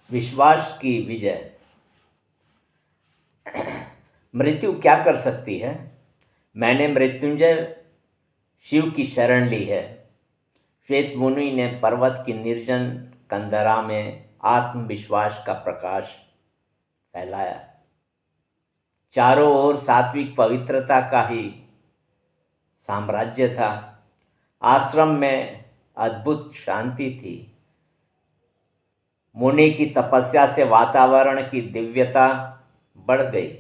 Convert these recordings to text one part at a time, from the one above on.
विश्वास की विजय। मृत्यु क्या कर सकती है? मैंने मृत्युंजय शिव की शरण ली है। श्वेत मुनि ने पर्वत की निर्जन कंदरा में आत्मविश्वास का प्रकाश फैलाया। चारों ओर सात्विक पवित्रता का ही साम्राज्य था। आश्रम में अद्भुत शांति थी। मुनि की तपस्या से वातावरण की दिव्यता बढ़ गई।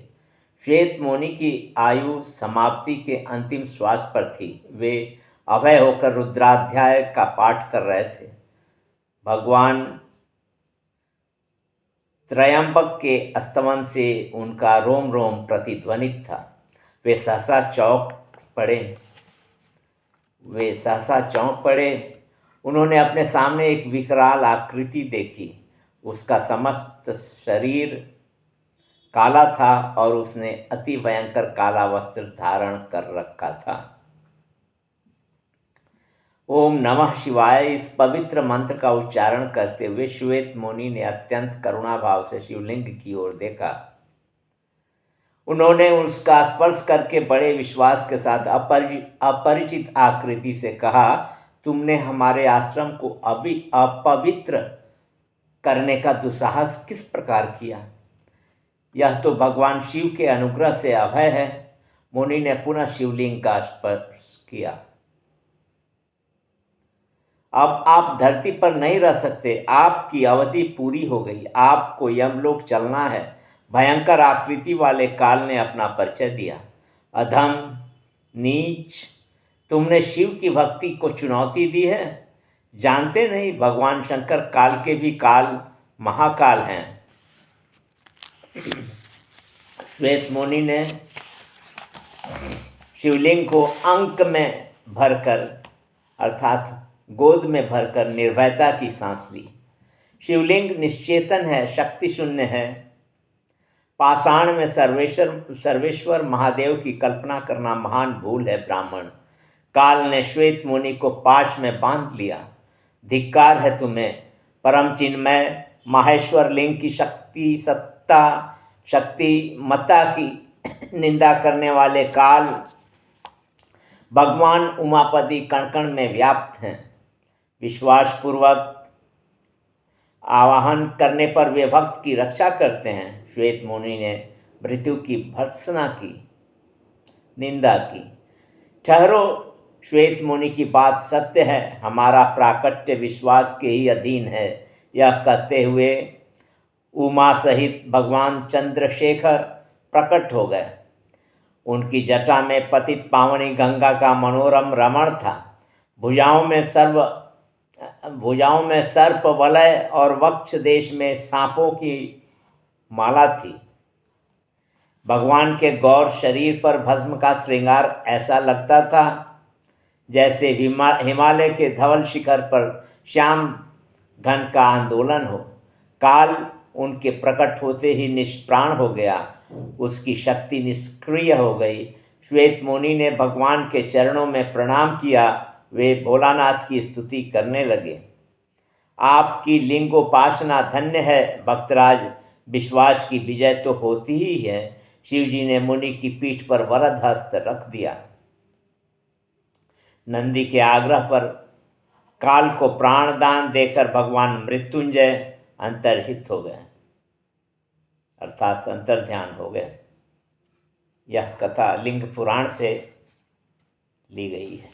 श्वेत मुनि की आयु समाप्ति के अंतिम श्वास पर थी। वे अभय होकर रुद्राध्याय का पाठ कर रहे थे। भगवान त्रयंबक के स्तवन से उनका रोम रोम प्रतिध्वनित था। वे सहसा चौंक पड़े। उन्होंने अपने सामने एक विकराल आकृति देखी। उसका समस्त शरीर काला था और उसने अति भयंकर काला वस्त्र धारण कर रखा था। ओम नमः शिवाय इस पवित्र मंत्र का उच्चारण करते हुए श्वेत मुनि ने अत्यंत करुणा भाव से शिवलिंग की ओर देखा। उन्होंने उसका स्पर्श करके बड़े विश्वास के साथ अपरिचित आकृति से कहा, तुमने हमारे आश्रम को अपवित्र करने का दुस्साहस किस प्रकार किया? यह तो भगवान शिव के अनुग्रह से अभय है। मुनि ने पुनः शिवलिंग का स्पर्श किया। अब आप धरती पर नहीं रह सकते। आपकी अवधि पूरी हो गई। आपको यमलोक चलना है। भयंकर आकृति वाले काल ने अपना परिचय दिया। अधम, नीच, तुमने शिव की भक्ति को चुनौती दी है। जानते नहीं भगवान शंकर काल के भी काल महाकाल हैं। श्वेत मुनि ने शिवलिंग को अंक में भरकर अर्थात गोद में भरकर निर्भयता की सांस ली। शिवलिंग निश्चेतन है, शक्ति शून्य है। पाषाण में सर्वेश्वर महादेव की कल्पना करना महान भूल है ब्राह्मण। काल ने श्वेत मुनि को पाश में बांध लिया। धिक्कार है तुम्हें। परम चिन्मय माहेश्वर लिंग की शक्तिमत्ता की निंदा करने वाले काल भगवान उमापति कण कण में व्याप्त हैं। विश्वास पूर्वक आवाहन करने पर वे भक्त की रक्षा करते हैं। श्वेत मुनि ने मृत्यु की भर्त्सना की, निंदा की। ठहरो, श्वेत मुनि की बात सत्य है। हमारा प्राकट्य विश्वास के ही अधीन है। यह कहते हुए उमा सहित भगवान चंद्रशेखर प्रकट हो गए। उनकी जटा में पतित पावनी गंगा का मनोरम रमण था। भुजाओं में सर्प वलय और वक्ष देश में सांपों की माला थी। भगवान के गौर शरीर पर भस्म का श्रृंगार ऐसा लगता था जैसे हिमालय के धवल शिखर पर श्याम घन का आंदोलन हो। काल उनके प्रकट होते ही निष्प्राण हो गया। उसकी शक्ति निष्क्रिय हो गई। श्वेत मुनि ने भगवान के चरणों में प्रणाम किया। वे भोलानाथ की स्तुति करने लगे। आपकी लिंगोपासना धन्य है भक्तराज। विश्वास की विजय तो होती ही है। शिवजी ने मुनि की पीठ पर वरद हस्त रख दिया। नंदी के आग्रह पर काल को प्राणदान देकर भगवान मृत्युंजय अंतर्हित हो गए अर्थात अंतर्ध्यान हो गए। यह कथा लिंग पुराण से ली गई है।